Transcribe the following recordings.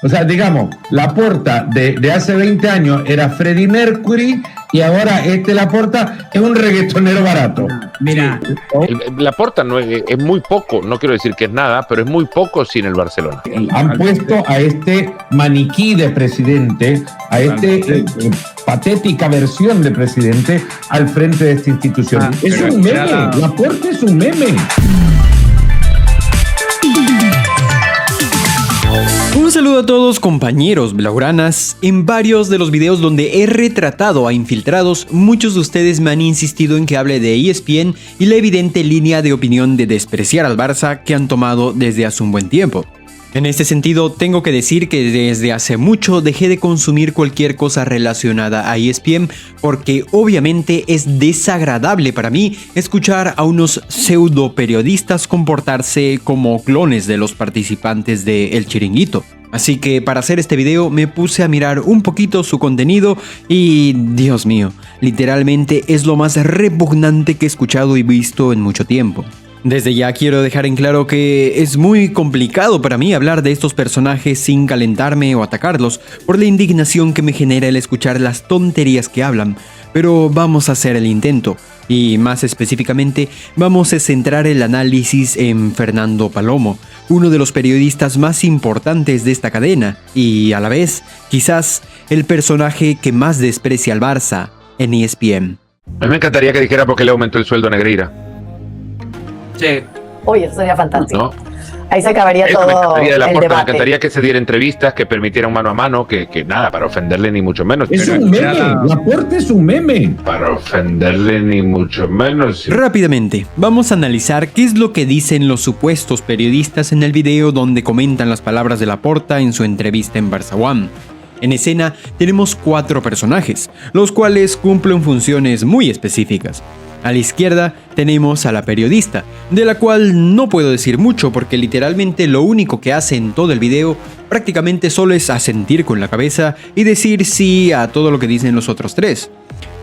O sea, digamos, Laporta de hace 20 años era Freddie Mercury y ahora Laporta es un reggaetonero barato. Mira, Laporta no es muy poco, no quiero decir que es nada, pero es muy poco sin el Barcelona. Han puesto a este maniquí de presidente, a patética versión de presidente al frente de esta institución. Es un meme, Laporta es un meme. Un saludo a todos compañeros blaugranas. En varios de los videos donde he retratado a infiltrados, muchos de ustedes me han insistido en que hable de ESPN y la evidente línea de opinión de despreciar al Barça que han tomado desde hace un buen tiempo. En este sentido, tengo que decir que desde hace mucho dejé de consumir cualquier cosa relacionada a ESPN porque obviamente es desagradable para mí escuchar a unos pseudo periodistas comportarse como clones de los participantes de El Chiringuito. Así que para hacer este video me puse a mirar un poquito su contenido y, Dios mío, literalmente es lo más repugnante que he escuchado y visto en mucho tiempo. Desde ya quiero dejar en claro que es muy complicado para mí hablar de estos personajes sin calentarme o atacarlos por la indignación que me genera el escuchar las tonterías que hablan, pero vamos a hacer el intento y más específicamente vamos a centrar el análisis en Fernando Palomo, uno de los periodistas más importantes de esta cadena y a la vez quizás el personaje que más desprecia al Barça en ESPN. A mí me encantaría que dijera por qué le aumentó el sueldo a Negreira. sí. Uy, eso sería fantástico. ¿No? Ahí se acabaría Eso todo me encantaría de el Laporta, me debate. encantaría que se diera entrevistas, que permitiera un mano a mano, que nada, para ofenderle ni mucho menos. Es Pero un meme, Laporta es un meme. para ofenderle ni mucho menos. Rápidamente, vamos a analizar qué es lo que dicen los supuestos periodistas en el video donde comentan las palabras de Laporta en su entrevista en Barça One. En escena tenemos 4 personajes, los cuales cumplen funciones muy específicas. A la izquierda tenemos a la periodista, de la cual no puedo decir mucho porque literalmente lo único que hace en todo el video prácticamente solo es asentir con la cabeza y decir sí a todo lo que dicen los otros 3.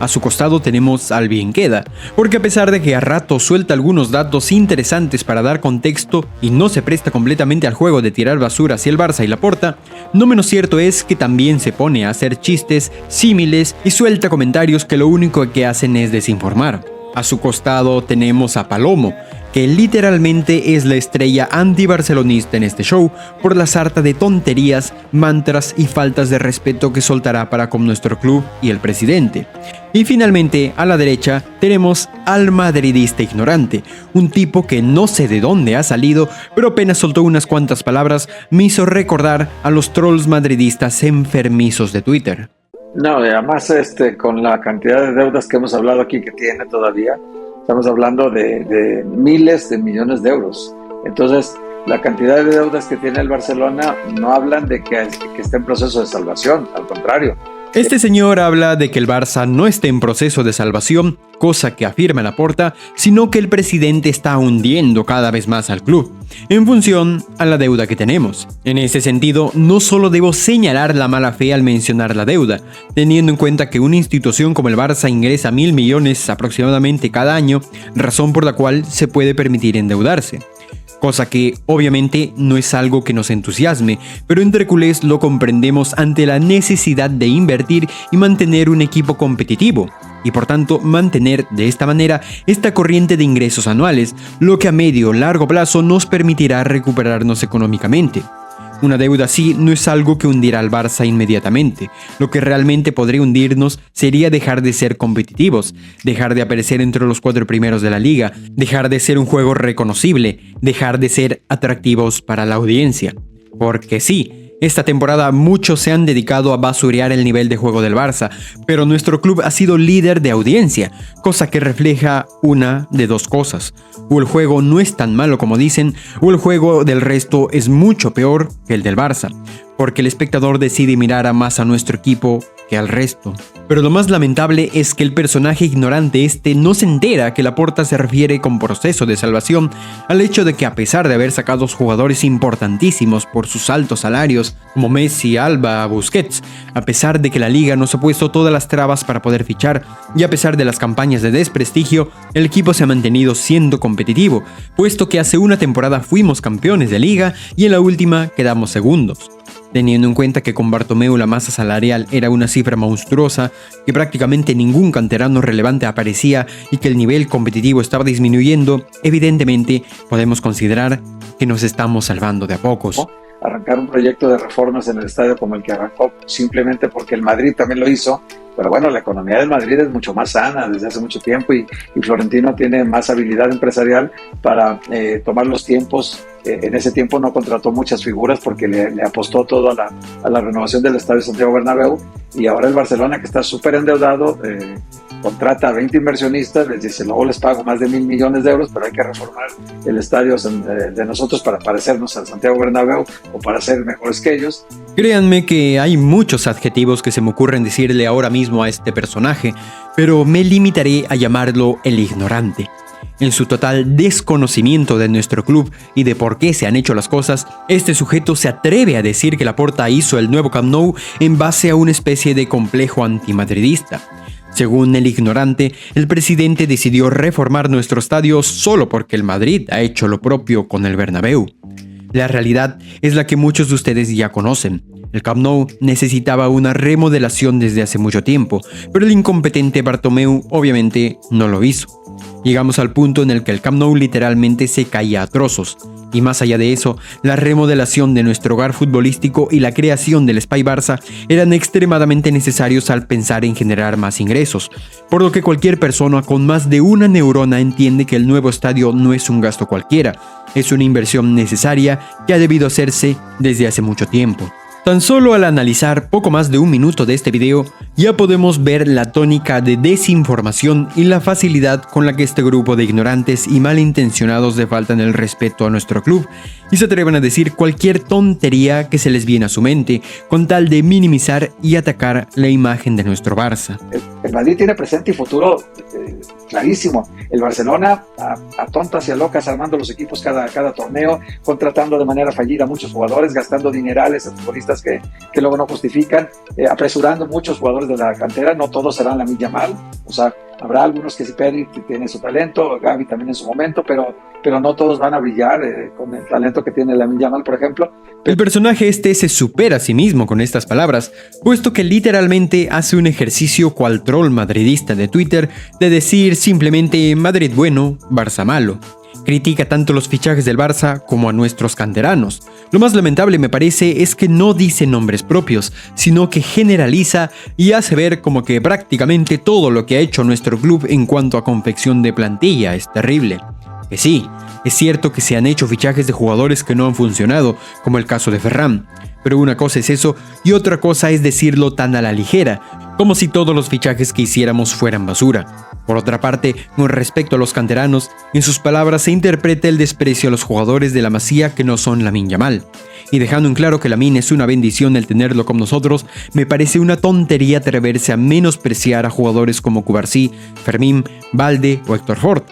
A su costado tenemos al bien queda, porque a pesar de que a ratos suelta algunos datos interesantes para dar contexto y no se presta completamente al juego de tirar basura hacia el Barça y Laporta, no menos cierto es que también se pone a hacer chistes, símiles y suelta comentarios que lo único que hacen es desinformar. A su costado tenemos a Palomo, que literalmente es la estrella anti-barcelonista en este show por la sarta de tonterías, mantras y faltas de respeto que soltará para con nuestro club y el presidente. Y finalmente, a la derecha, tenemos al madridista ignorante, un tipo que no sé de dónde ha salido, pero apenas soltó unas cuantas palabras, me hizo recordar a los trolls madridistas enfermizos de Twitter. No, y además con la cantidad de deudas que hemos hablado aquí que tiene todavía, estamos hablando de miles de millones de euros. Entonces, la cantidad de deudas que tiene el Barcelona no hablan de que esté en proceso de salvación, al contrario. Este señor habla de que el Barça no esté en proceso de salvación, cosa que afirma Laporta, sino que el presidente está hundiendo cada vez más al club, en función a la deuda que tenemos. En ese sentido, no solo debo señalar la mala fe al mencionar la deuda, teniendo en cuenta que una institución como el Barça ingresa 1.000 millones aproximadamente cada año, razón por la cual se puede permitir endeudarse. Cosa que obviamente no es algo que nos entusiasme, pero entre culés lo comprendemos ante la necesidad de invertir y mantener un equipo competitivo, y por tanto mantener de esta manera esta corriente de ingresos anuales, lo que a medio o largo plazo nos permitirá recuperarnos económicamente. Una deuda así no es algo que hundirá al Barça inmediatamente. Lo que realmente podría hundirnos sería dejar de ser competitivos, dejar de aparecer entre los 4 primeros de la liga, dejar de ser un juego reconocible, dejar de ser atractivos para la audiencia. Porque sí, esta temporada muchos se han dedicado a basurear el nivel de juego del Barça, pero nuestro club ha sido líder de audiencia, cosa que refleja una de 2 cosas. O el juego no es tan malo como dicen, o el juego del resto es mucho peor que el del Barça, porque el espectador decide mirar más a nuestro equipo que al resto. Pero lo más lamentable es que el personaje ignorante no se entera que Laporta se refiere con proceso de salvación al hecho de que a pesar de haber sacado jugadores importantísimos por sus altos salarios, como Messi, Alba, Busquets, a pesar de que la liga nos ha puesto todas las trabas para poder fichar, y a pesar de las campañas de desprestigio, el equipo se ha mantenido siendo competitivo, puesto que hace una temporada fuimos campeones de liga y en la última quedamos segundos. teniendo en cuenta que con Bartomeu la masa salarial era una cifra monstruosa, que prácticamente ningún canterano relevante aparecía y que el nivel competitivo estaba disminuyendo, evidentemente podemos considerar que nos estamos salvando de a pocos. Arrancar un proyecto de reformas en el estadio como el que arrancó, simplemente porque el Madrid también lo hizo. Pero bueno, la economía del Madrid es mucho más sana desde hace mucho tiempo y Florentino tiene más habilidad empresarial para tomar los tiempos. En ese tiempo no contrató muchas figuras porque le apostó todo a la renovación del estadio Santiago Bernabéu, y ahora el Barcelona, que está súper endeudado, contrata a 20 inversionistas, les dice, luego les pago más de 1.000 millones de euros, pero hay que reformar el estadio de nosotros para parecernos al Santiago Bernabéu o para ser mejores que ellos. Créanme que hay muchos adjetivos que se me ocurren decirle ahora mismo a este personaje, pero me limitaré a llamarlo el ignorante. En su total desconocimiento de nuestro club y de por qué se han hecho las cosas, este sujeto se atreve a decir que Laporta hizo el nuevo Camp Nou en base a una especie de complejo antimadridista. Según el ignorante, el presidente decidió reformar nuestro estadio solo porque el Madrid ha hecho lo propio con el Bernabéu. La realidad es la que muchos de ustedes ya conocen. El Camp Nou necesitaba una remodelación desde hace mucho tiempo, pero el incompetente Bartomeu obviamente no lo hizo. Llegamos al punto en el que el Camp Nou literalmente se caía a trozos. Y más allá de eso, la remodelación de nuestro hogar futbolístico y la creación del Espai Barça eran extremadamente necesarios al pensar en generar más ingresos, por lo que cualquier persona con más de una neurona entiende que el nuevo estadio no es un gasto cualquiera, es una inversión necesaria que ha debido hacerse desde hace mucho tiempo. Tan solo al analizar poco más de un minuto de este video, ya podemos ver la tónica de desinformación y la facilidad con la que este grupo de ignorantes y malintencionados le faltan el respeto a nuestro club y se atreven a decir cualquier tontería que se les viene a su mente con tal de minimizar y atacar la imagen de nuestro Barça. El Madrid tiene presente y futuro clarísimo. El Barcelona a tontas y a locas armando los equipos cada torneo, contratando de manera fallida a muchos jugadores, gastando dinerales a futbolistas que luego no justifican, apresurando muchos jugadores de la cantera. No todos serán Lamine Yamal, o sea, habrá algunos que sí, Pedri tiene su talento, Gavi también en su momento, pero no todos van a brillar con el talento que tiene Lamine Yamal, por ejemplo. El personaje este se supera a sí mismo con estas palabras, puesto que literalmente hace un ejercicio cual troll madridista de Twitter de decir simplemente Madrid bueno, Barça malo. Critica tanto los fichajes del Barça como a nuestros canteranos. Lo más lamentable me parece es que no dice nombres propios, sino que generaliza y hace ver como que prácticamente todo lo que ha hecho nuestro club en cuanto a confección de plantilla es terrible. Que sí, es cierto que se han hecho fichajes de jugadores que no han funcionado, como el caso de Ferran, pero una cosa es eso y otra cosa es decirlo tan a la ligera, como si todos los fichajes que hiciéramos fueran basura. Por otra parte, con respecto a los canteranos, en sus palabras se interpreta el desprecio a los jugadores de la Masía que no son Lamine Yamal. Y dejando en claro que Lamine es una bendición el tenerlo con nosotros, me parece una tontería atreverse a menospreciar a jugadores como Cubarsí, Fermín, Balde o Héctor Ford.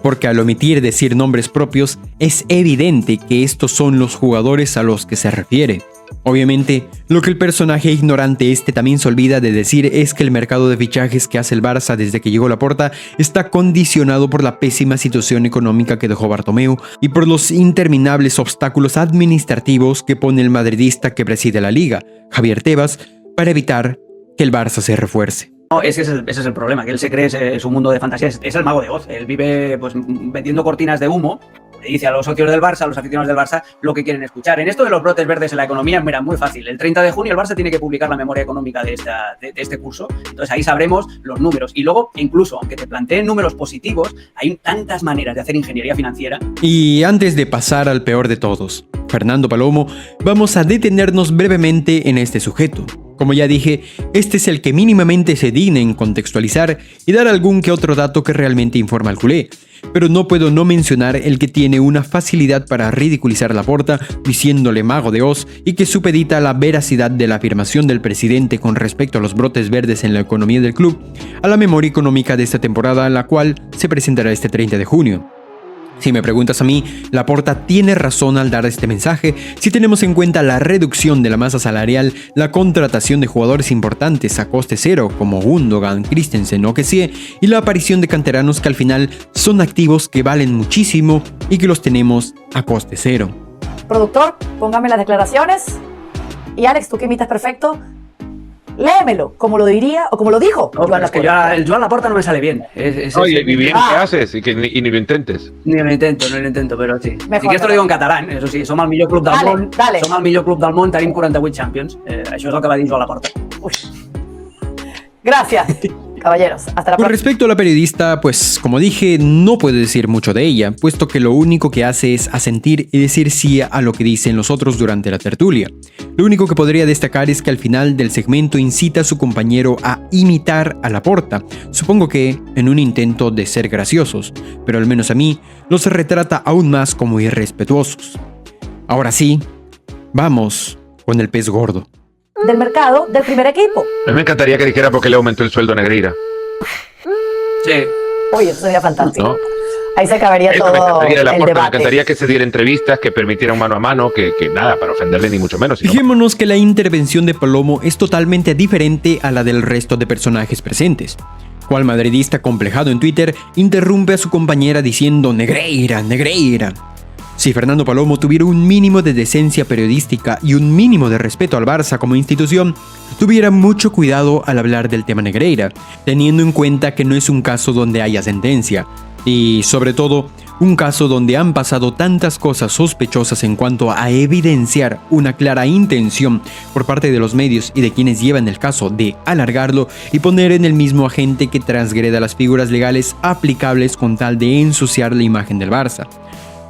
Porque al omitir decir nombres propios, es evidente que estos son los jugadores a los que se refiere. Obviamente, lo que el personaje ignorante este también se olvida de decir es que el mercado de fichajes que hace el Barça desde que llegó Laporta está condicionado por la pésima situación económica que dejó Bartomeu y por los interminables obstáculos administrativos que pone el madridista que preside la liga, Javier Tebas, para evitar que el Barça se refuerce. No, ese es el problema, que él se cree es un mundo de fantasías, es el mago de Oz, él vive pues vendiendo cortinas de humo, le dice a los socios del Barça, a los aficionados del Barça, lo que quieren escuchar. En esto de los brotes verdes en la economía, mira, muy fácil, el 30 de junio el Barça tiene que publicar la memoria económica de este curso, entonces ahí sabremos los números, y luego incluso, aunque te planteen números positivos, hay tantas maneras de hacer ingeniería financiera. Y antes de pasar al peor de todos, Fernando Palomo, vamos a detenernos brevemente en este sujeto. Como ya dije, este es el que mínimamente se digna en contextualizar y dar algún que otro dato que realmente informa al culé, pero no puedo no mencionar el que tiene una facilidad para ridiculizar a Laporta diciéndole mago de Oz y que supedita la veracidad de la afirmación del presidente con respecto a los brotes verdes en la economía del club a la memoria económica de esta temporada, la cual se presentará este 30 de junio. Si me preguntas a mí, Laporta tiene razón al dar este mensaje si tenemos en cuenta la reducción de la masa salarial, la contratación de jugadores importantes a coste cero como Gundogan, Christensen o Kessie y la aparición de canteranos que al final son activos que valen muchísimo y que los tenemos a coste cero. Productor, póngame las declaraciones. Y Alex, tú que imitas perfecto, léemelo, como lo diría o como lo dijo. No, pero es que yo el Joan Laporta no me sale bien. Oye, y bien que haces y ni lo intentes. Ni lo intento, pero sí. Mejor, Si quieres te lo digo en catalán, eso sí. Som el millor club del món. Dale. Som el millor club del món, tenim 48 Champions. Això és el que va dir Joan Laporta. Uy. Gracias, caballeros. Hasta la Con próxima. respecto a la periodista, pues como dije, no puedo decir mucho de ella, puesto que lo único que hace es asentir y decir sí a lo que dicen los otros durante la tertulia. Lo único que podría destacar es que al final del segmento incita a su compañero a imitar a Laporta, supongo que en un intento de ser graciosos, pero al menos a mí los retrata aún más como irrespetuosos. Ahora sí, vamos con el pez gordo. Del mercado del primer equipo. A mí me encantaría que dijera por qué le aumentó el sueldo a Negreira. Sí. Uy, eso sería fantástico. ¿No? Ahí se acabaría Eso todo me encantaría de el Laporta, me debate. encantaría que se diera entrevistas, que permitiera un mano a mano, que nada, para ofenderle ni mucho menos. Sino Fijémonos que la intervención de Palomo es totalmente diferente a la del resto de personajes presentes. Cual madridista complejado en Twitter interrumpe a su compañera diciendo Negreira, Negreira. Si Fernando Palomo tuviera un mínimo de decencia periodística y un mínimo de respeto al Barça como institución, tuviera mucho cuidado al hablar del tema Negreira, teniendo en cuenta que no es un caso donde haya sentencia, y sobre todo, un caso donde han pasado tantas cosas sospechosas en cuanto a evidenciar una clara intención por parte de los medios y de quienes llevan el caso de alargarlo y poner en el mismo agente que transgreda las figuras legales aplicables con tal de ensuciar la imagen del Barça.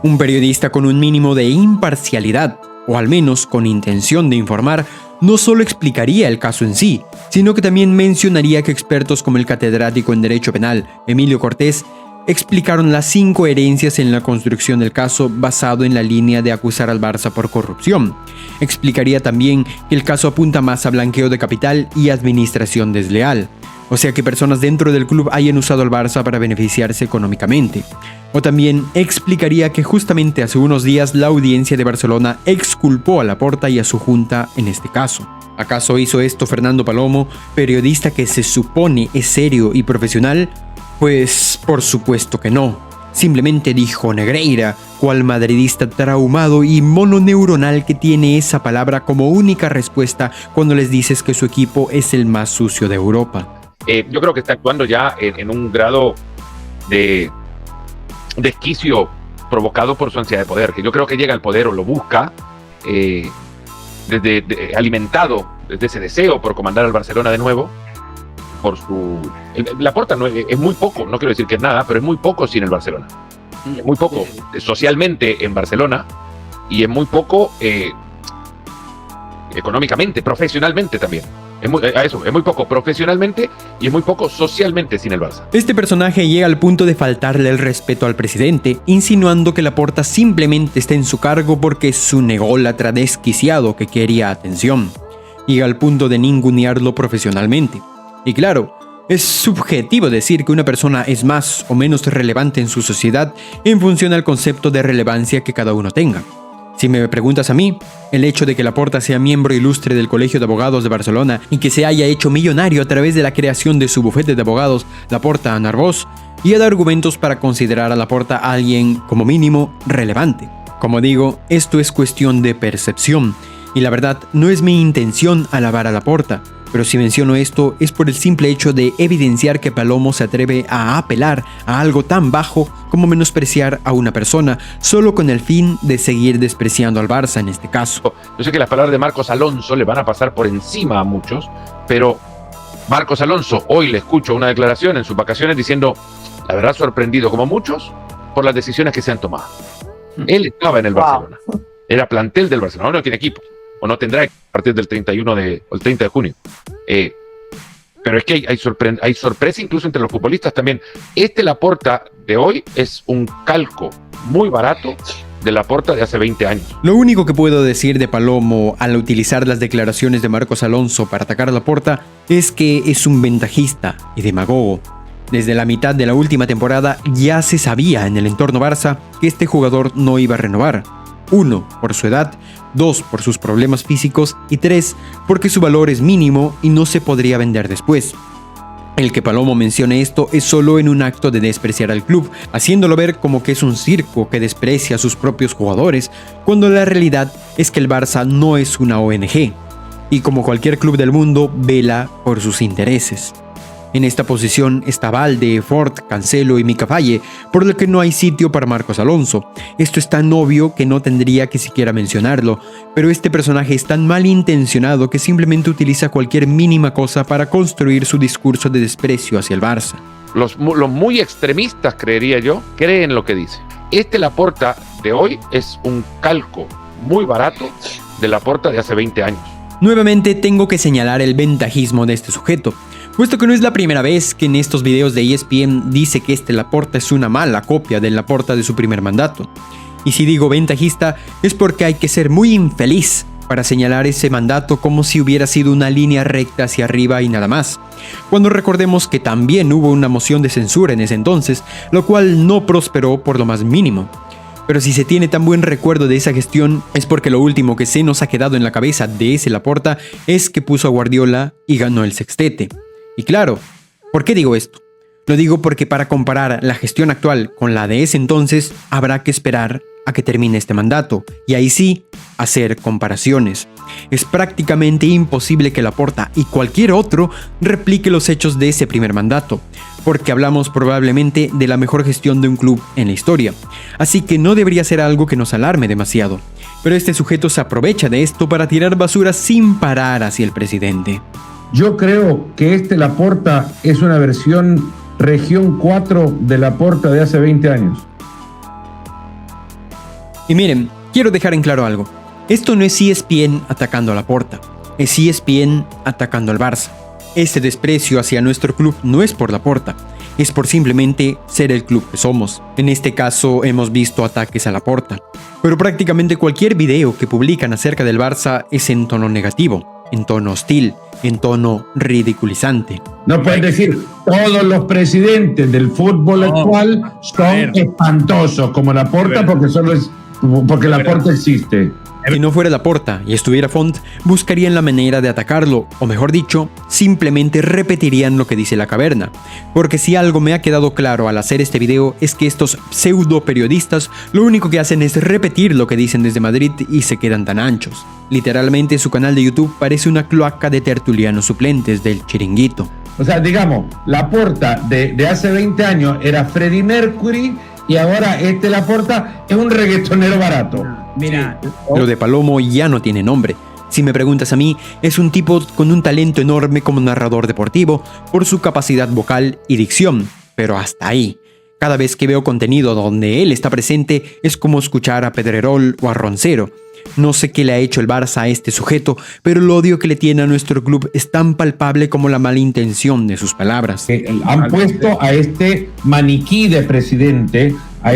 Un periodista con un mínimo de imparcialidad, o al menos con intención de informar, no solo explicaría el caso en sí, sino que también mencionaría que expertos como el catedrático en Derecho Penal, Emilio Cortés, explicaron las incoherencias en la construcción del caso basado en la línea de acusar al Barça por corrupción. Explicaría también que el caso apunta más a blanqueo de capital y administración desleal. O sea que personas dentro del club hayan usado al Barça para beneficiarse económicamente. O también explicaría que justamente hace unos días la audiencia de Barcelona exculpó a Laporta y a su junta en este caso. ¿Acaso hizo esto Fernando Palomo, periodista que se supone es serio y profesional? Pues por supuesto que no. Simplemente dijo Negreira, cual madridista traumado y mononeuronal que tiene esa palabra como única respuesta cuando les dices que su equipo es el más sucio de Europa. yo creo que está actuando ya en un grado de desquicio provocado por su ansiedad de poder, que yo creo que llega al poder o lo busca alimentado desde ese deseo por comandar al Barcelona de nuevo, por su... Laporta no, es muy poco, no quiero decir que es nada, pero es muy poco sin el Barcelona. Es muy poco socialmente en Barcelona y es muy poco económicamente, profesionalmente también. Es muy poco profesionalmente y es muy poco socialmente sin el Barça. Este personaje llega al punto de faltarle el respeto al presidente, insinuando que Laporta simplemente está en su cargo porque es un ególatra desquiciado que quería atención. Llega al punto de ningunearlo profesionalmente. Y claro, es subjetivo decir que una persona es más o menos relevante en su sociedad en función al concepto de relevancia que cada uno tenga. Si me preguntas a mí, el hecho de que Laporta sea miembro ilustre del Colegio de Abogados de Barcelona y que se haya hecho millonario a través de la creación de su bufete de abogados Laporta Narvós, y da argumentos para considerar a Laporta alguien, como mínimo, relevante. Como digo, esto es cuestión de percepción, y la verdad no es mi intención alabar a Laporta, pero si menciono esto es por el simple hecho de evidenciar que Palomo se atreve a apelar a algo tan bajo como menospreciar a una persona, solo con el fin de seguir despreciando al Barça en este caso. Yo sé que las palabras de Marcos Alonso le van a pasar por encima a muchos, pero Marcos Alonso, hoy le escucho una declaración en sus vacaciones diciendo, la verdad sorprendido como muchos, por las decisiones que se han tomado. Él estaba en el Barcelona, era plantel del Barcelona, no tiene equipo, o no tendrá a partir del 30 de junio. Pero es que hay sorpresa incluso entre los futbolistas también. Laporta de hoy es un calco muy barato de Laporta de hace 20 años. Lo único que puedo decir de Palomo al utilizar las declaraciones de Marcos Alonso para atacar a Laporta es que es un ventajista y demagogo. Desde la mitad de la última temporada ya se sabía en el entorno Barça que este jugador no iba a renovar. 1, por su edad, 2, por sus problemas físicos y 3, porque su valor es mínimo y no se podría vender después. El que Palomo mencione esto es solo en un acto de despreciar al club, haciéndolo ver como que es un circo que desprecia a sus propios jugadores, cuando la realidad es que el Barça no es una ONG. y como cualquier club del mundo, vela por sus intereses. En esta posición está Valde, Ford, Cancelo y Mika Faye, por lo que no hay sitio para Marcos Alonso. Esto es tan obvio que no tendría que siquiera mencionarlo, pero este personaje es tan malintencionado que simplemente utiliza cualquier mínima cosa para construir su discurso de desprecio hacia el Barça. Los muy extremistas, creería yo, creen lo que dice. Laporta de hoy es un calco muy barato de Laporta de hace 20 años. Nuevamente tengo que señalar el ventajismo de este sujeto, puesto que no es la primera vez que en estos videos de ESPN dice que Laporta es una mala copia del Laporta de su primer mandato. Y si digo ventajista es porque hay que ser muy infeliz para señalar ese mandato como si hubiera sido una línea recta hacia arriba y nada más, cuando recordemos que también hubo una moción de censura en ese entonces, lo cual no prosperó por lo más mínimo. Pero si se tiene tan buen recuerdo de esa gestión es porque lo último que se nos ha quedado en la cabeza de ese Laporta es que puso a Guardiola y ganó el sextete. Y claro, ¿por qué digo esto? Lo digo porque para comparar la gestión actual con la de ese entonces habrá que esperar a que termine este mandato y ahí sí hacer comparaciones. Es prácticamente imposible que Laporta y cualquier otro replique los hechos de ese primer mandato, porque hablamos probablemente de la mejor gestión de un club en la historia, así que no debería ser algo que nos alarme demasiado. Pero este sujeto se aprovecha de esto para tirar basura sin parar hacia el presidente. Yo creo que Laporta es una versión región 4 de Laporta de hace 20 años. Y miren, quiero dejar en claro algo. Esto no es ESPN atacando a Laporta, es ESPN atacando al Barça. Este desprecio hacia nuestro club no es por Laporta, es por simplemente ser el club que somos. En este caso hemos visto ataques a Laporta, pero prácticamente cualquier video que publican acerca del Barça es en tono negativo, en tono hostil, en tono ridiculizante. No pueden decir todos los presidentes del fútbol actual son espantosos como Laporta porque Laporta existe. Si no fuera Laporta y estuviera Font, buscarían la manera de atacarlo, o mejor dicho, simplemente repetirían lo que dice la caverna. Porque si algo me ha quedado claro al hacer este video es que estos pseudo periodistas lo único que hacen es repetir lo que dicen desde Madrid y se quedan tan anchos. Literalmente su canal de YouTube parece una cloaca de tertulianos suplentes del Chiringuito. O sea, digamos, Laporta de hace 20 años era Freddie Mercury y ahora Laporta es un reggaetonero barato. Mira, Lo de Palomo ya no tiene nombre. Si me preguntas a mí, es un tipo con un talento enorme como narrador deportivo por su capacidad vocal y dicción, pero hasta ahí. Cada vez que veo contenido donde él está presente es como escuchar a Pedrerol o a Roncero. No sé qué le ha hecho el Barça a este sujeto, pero el odio que le tiene a nuestro club es tan palpable como la mala intención de sus palabras. Han puesto a maniquí de presidente, a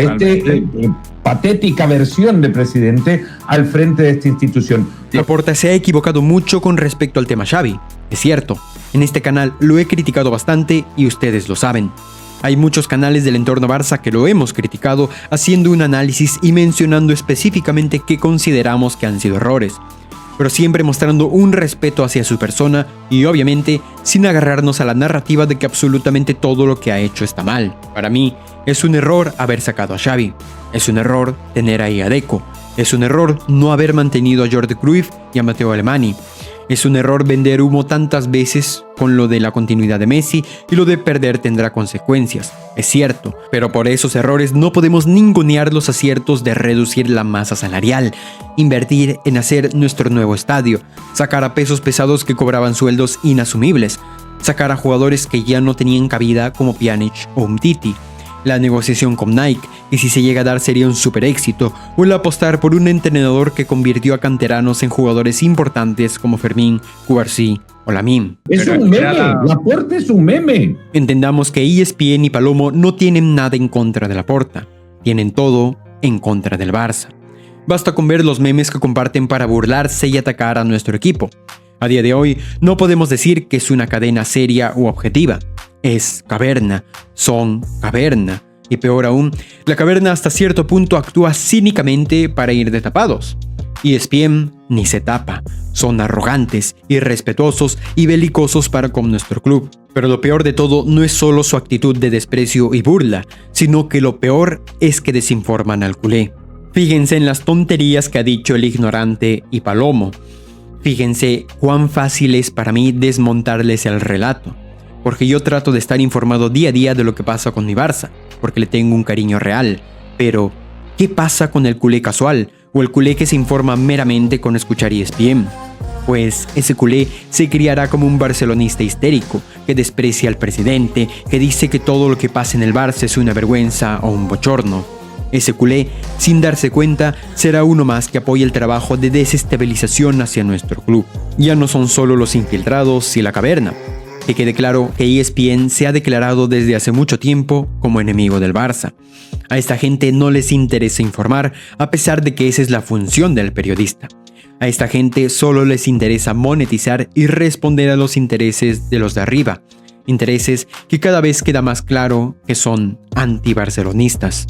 patética versión de presidente al frente de esta institución. Laporta se ha equivocado mucho con respecto al tema Xavi. Es cierto, en este canal lo he criticado bastante y ustedes lo saben. Hay muchos canales del entorno Barça que lo hemos criticado haciendo un análisis y mencionando específicamente qué consideramos que han sido errores, pero siempre mostrando un respeto hacia su persona y obviamente sin agarrarnos a la narrativa de que absolutamente todo lo que ha hecho está mal. Para mí, es un error haber sacado a Xavi, es un error tener ahí a Deco, es un error no haber mantenido a Jordi Cruyff y a Matteo Alemany. Es un error vender humo tantas veces con lo de la continuidad de Messi y lo de perder tendrá consecuencias, es cierto, pero por esos errores no podemos ningunear los aciertos de reducir la masa salarial, invertir en hacer nuestro nuevo estadio, sacar a pesos pesados que cobraban sueldos inasumibles, sacar a jugadores que ya no tenían cabida como Pjanic o Umtiti, la negociación con Nike, y si se llega a dar sería un super éxito, o el apostar por un entrenador que convirtió a canteranos en jugadores importantes como Fermín, Cubarsí o Lamine. Es un meme, Laporta es un meme. Entendamos que ESPN y Palomo no tienen nada en contra de Laporta, tienen todo en contra del Barça. Basta con ver los memes que comparten para burlarse y atacar a nuestro equipo. A día de hoy no podemos decir que es una cadena seria u objetiva. Es caverna, son caverna, y peor aún, la caverna hasta cierto punto actúa cínicamente para ir de tapados. ESPN ni se tapa, son arrogantes, irrespetuosos y belicosos para con nuestro club. Pero lo peor de todo no es solo su actitud de desprecio y burla, sino que lo peor es que desinforman al culé. Fíjense en las tonterías que ha dicho el ignorante y Palomo. Fíjense cuán fácil es para mí desmontarles el relato, porque yo trato de estar informado día a día de lo que pasa con mi Barça, porque le tengo un cariño real. Pero, ¿qué pasa con el culé casual o el culé que se informa meramente con escuchar ESPN? Pues ese culé se criará como un barcelonista histérico, que desprecia al presidente, que dice que todo lo que pasa en el Barça es una vergüenza o un bochorno. Ese culé, sin darse cuenta, será uno más que apoya el trabajo de desestabilización hacia nuestro club. Ya no son solo los infiltrados y la caverna. Que quede claro que ESPN se ha declarado desde hace mucho tiempo como enemigo del Barça. A esta gente no les interesa informar, a pesar de que esa es la función del periodista. A esta gente solo les interesa monetizar y responder a los intereses de los de arriba. Intereses que cada vez queda más claro que son antibarcelonistas.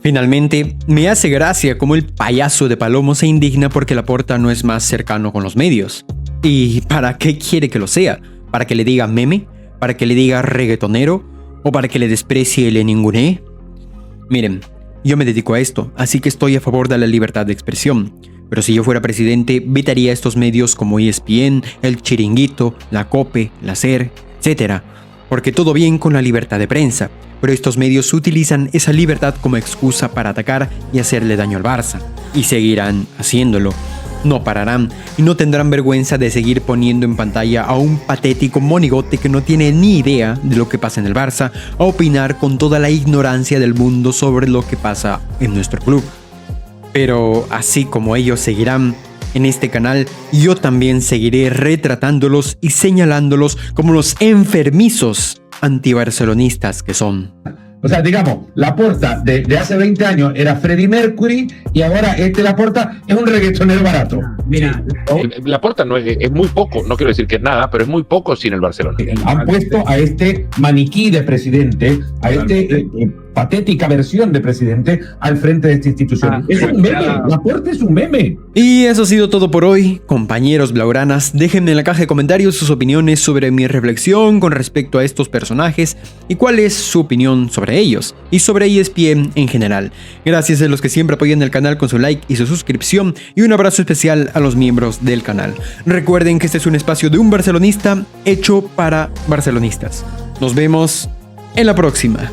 Finalmente, me hace gracia cómo el payaso de Palomo se indigna porque Laporta no es más cercano con los medios. ¿Y para qué quiere que lo sea? ¿Para que le diga meme? ¿Para que le diga reggaetonero? ¿O para que le desprecie y le ningunee? Miren, yo me dedico a esto, así que estoy a favor de la libertad de expresión. Pero si yo fuera presidente, vetaría estos medios como ESPN, El Chiringuito, La COPE, La SER, etc. Porque todo bien con la libertad de prensa, pero estos medios utilizan esa libertad como excusa para atacar y hacerle daño al Barça. Y seguirán haciéndolo. No pararán y no tendrán vergüenza de seguir poniendo en pantalla a un patético monigote que no tiene ni idea de lo que pasa en el Barça, a opinar con toda la ignorancia del mundo sobre lo que pasa en nuestro club. Pero así como ellos seguirán en este canal, yo también seguiré retratándolos y señalándolos como los enfermizos antibarcelonistas que son. O sea, digamos, Laporta de hace 20 años era Freddie Mercury y ahora Laporta es un reggaetonero barato. Mira, Laporta no es muy poco, no quiero decir que es nada, pero es muy poco sin el Barcelona. Han puesto a este maniquí de presidente, a patética versión de presidente al frente de esta institución. Es un meme, Laporta es un meme. Y eso ha sido todo por hoy, compañeros blaugranas. Déjenme en la caja de comentarios sus opiniones sobre mi reflexión con respecto a estos personajes y cuál es su opinión sobre ellos y sobre ESPN en general. Gracias a los que siempre apoyan el canal con su like y su suscripción, y un abrazo especial a los miembros del canal. Recuerden que este es un espacio de un barcelonista hecho para barcelonistas. Nos vemos en la próxima.